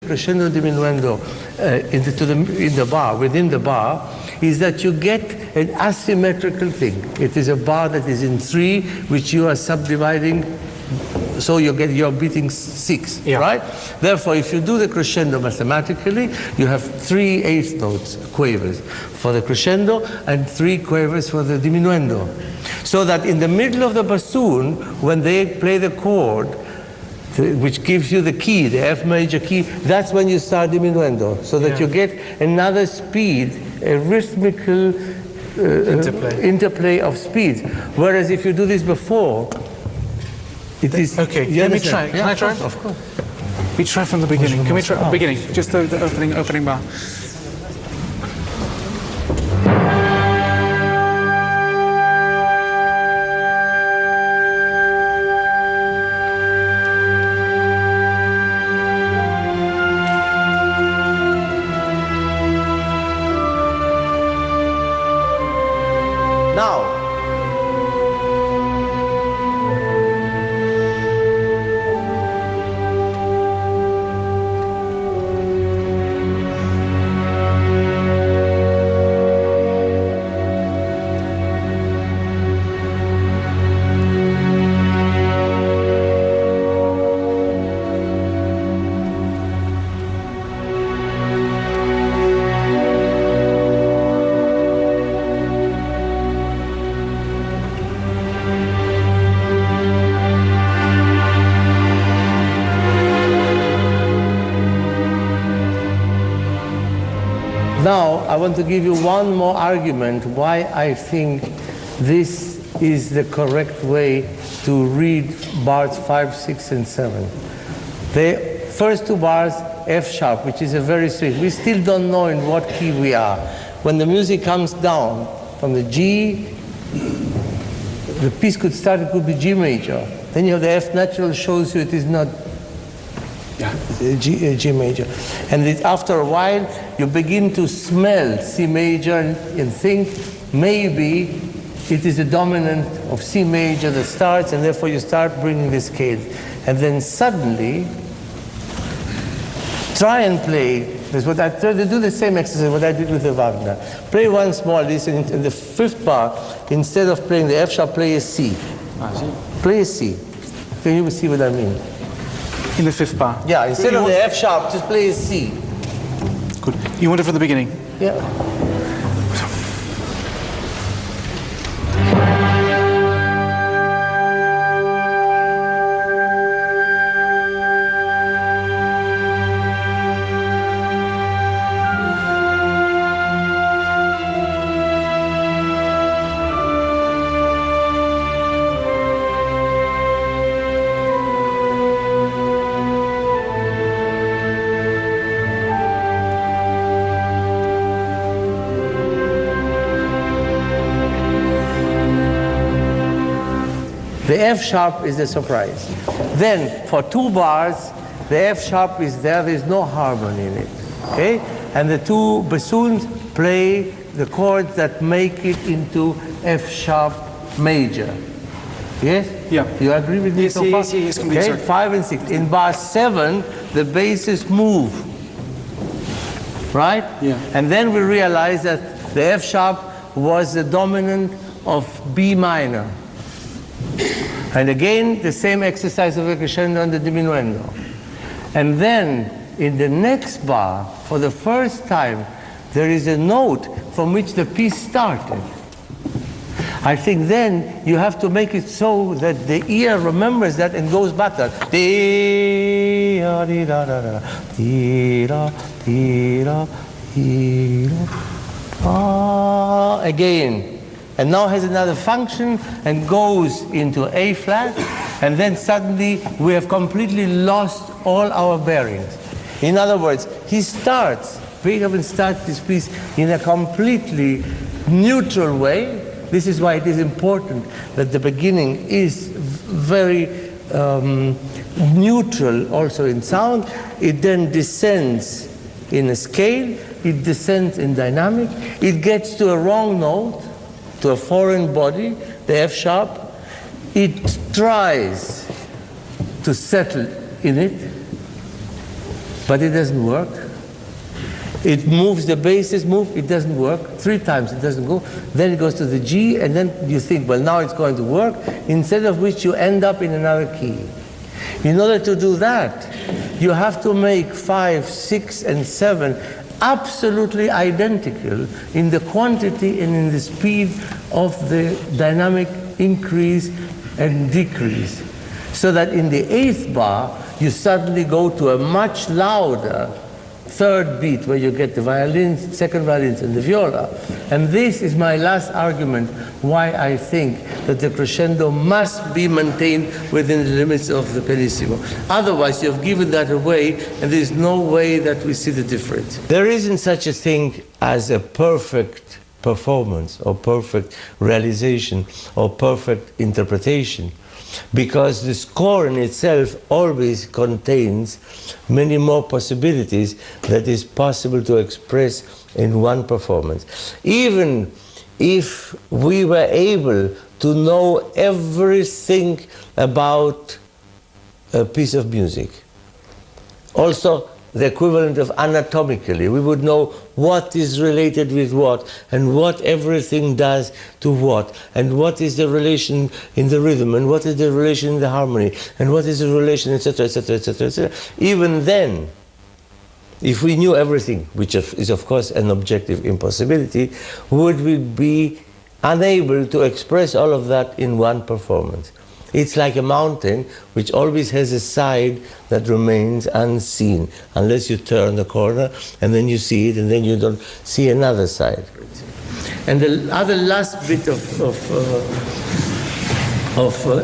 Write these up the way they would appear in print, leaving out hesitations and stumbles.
crescendo diminuendo in the bar, within the bar, is that you get an asymmetrical thing. It is a bar that is in 3, which you are subdividing, so you're beating 6, right? Therefore, if you do the crescendo mathematically, you have 3 eighth notes, quavers, for the crescendo and 3 quavers for the diminuendo. So that in the middle of the bassoon, when they play the chord, which gives you the key, the F major key, that's when you start diminuendo, so that you get another speed, a rhythmical interplay of speeds. Whereas if you do this before, it is... Okay, let me try. Can I try? Of course. We try from the beginning. Can we try the beginning? Just the opening bar. Now, Now, I want to give you one more argument why I think this is the correct way to read bars 5, 6, and 7. The first 2 bars, F sharp, which is a very strange. We still don't know in what key we are. When the music comes down from the G, the piece could start, it could be G major. Then you have the F natural, shows you it is not G major. And after a while, you begin to smell C major and think maybe it is a dominant of C major that starts, and therefore you start bringing the scales. And then suddenly, try and play. That's what I try to do, the same exercise what I did with the Wagner. Play one small, this in the 5th bar, instead of playing the F sharp, play a C. Play a C. Can you see what I mean? In the 5th bar? Yeah, instead of the F sharp, just play a C. Good. You want it from the beginning? Yeah. The F sharp is the surprise. Then, for 2 bars, the F sharp is there is no harmony in it. Okay? And the 2 bassoons play the chords that make it into F sharp major. Yes? Yeah. You agree with me so far? Yes, okay? 5 and 6. In bar 7, the basses move. Right? Yeah. And then we realize that the F sharp was the dominant of B minor. And again, the same exercise of the crescendo and the diminuendo. And then, in the next bar, for the first time, there is a note from which the piece started. I think then you have to make it so that the ear remembers that and goes back to again. And now has another function and goes into A flat, and then suddenly we have completely lost all our bearings. In other words, Beethoven starts this piece in a completely neutral way. This is why it is important that the beginning is very neutral also in sound. It then descends in a scale, it descends in dynamic, it gets to a wrong note, to a foreign body, the F sharp. It tries to settle in it, but it doesn't work. It moves, the basses move, it doesn't work. 3 times it doesn't go. Then it goes to the G, and then you think, well, now it's going to work, instead of which you end up in another key. In order to do that, you have to make 5, 6, and 7 absolutely identical in the quantity and in the speed of the dynamic increase and decrease. So that in the 8th bar, you suddenly go to a much louder 3rd beat where you get the violins, 2nd violins, and the viola. And this is my last argument why I think that the crescendo must be maintained within the limits of the pianissimo. Otherwise, you have given that away, and there is no way that we see the difference. There isn't such a thing as a perfect performance or perfect realization or perfect interpretation, because the score in itself always contains many more possibilities that is possible to express in one performance. Even if we were able to know everything about a piece of music, also the equivalent of anatomically, we would know what is related with what, and what everything does to what, and what is the relation in the rhythm, and what is the relation in the harmony, and what is the relation, etc., etc., etc., etc. Even then, if we knew everything, which is of course an objective impossibility, would we be unable to express all of that in one performance. It's like a mountain which always has a side that remains unseen, unless you turn the corner and then you see it, and then you don't see another side. And the other last bit of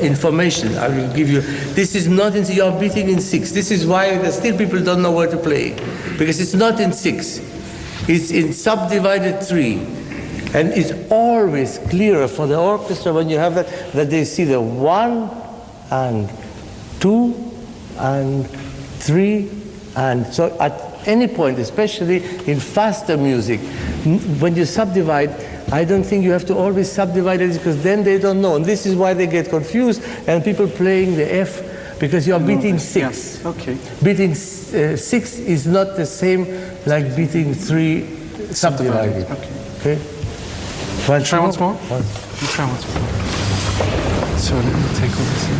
information I will give you, this is not in, you're beating in 6. This is why still people don't know where to play, because it's not in 6. It's in subdivided 3. And it's always clearer for the orchestra when you have that they see the 1 and 2 and 3, and so at any point, especially in faster music, when you subdivide, I don't think you have to always subdivide it, because then they don't know, and this is why they get confused, and people playing the F, because you are beating 6. Yeah. Okay. Beating 6 is not the same like beating 3 subdivided. Okay. Try once more? Try once more. So let me take all this in.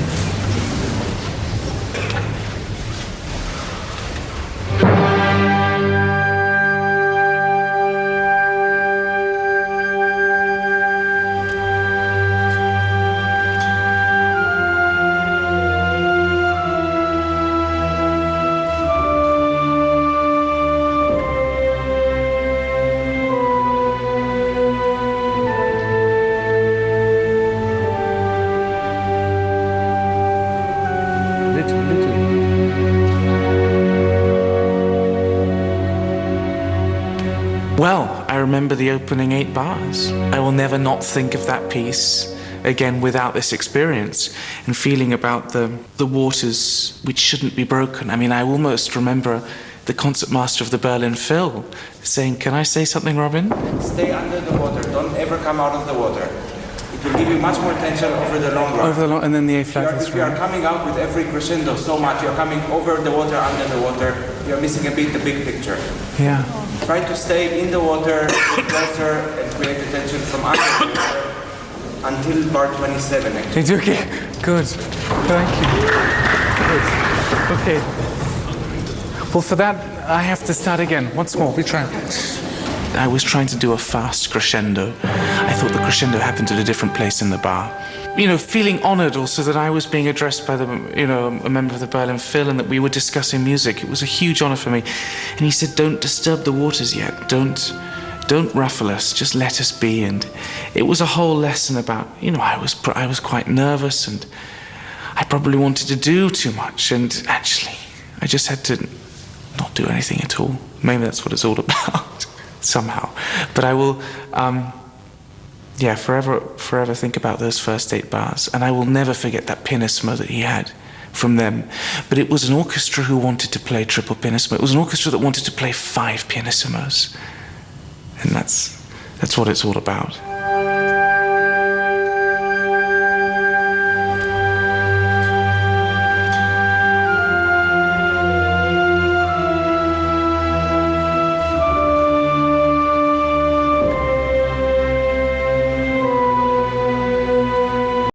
Well, I remember the opening 8 bars. I will never not think of that piece again without this experience and feeling about the waters which shouldn't be broken. I mean, I almost remember the concertmaster of the Berlin Phil saying, "Can I say something, Robin?" Stay under the water. Don't ever come out of the water. It will give you much more tension over the long run. And then the A flat. If you are coming out with every crescendo so much, you're coming over the water, under the water, you're missing a bit the big picture. Yeah. Try to stay in the water, closer, and create the tension from under the water until bar 27. Actually. Okay, good. Thank you. Good. Okay. Well, for that, I have to start again. Once more, we try. I was trying to do a fast crescendo. I thought the crescendo happened at a different place in the bar. You know, feeling honored also that I was being addressed by a member of the Berlin Phil, and that we were discussing music. It was a huge honor for me. And he said, "Don't disturb the waters yet. Don't ruffle us. Just let us be." And it was a whole lesson about, I was quite nervous, and I probably wanted to do too much. And actually, I just had to not do anything at all. Maybe that's what it's all about. Somehow. But I will, forever think about those first 8 bars. And I will never forget that pianissimo that he had from them. But it was an orchestra who wanted to play triple pianissimo. It was an orchestra that wanted to play 5 pianissimos. And that's what it's all about.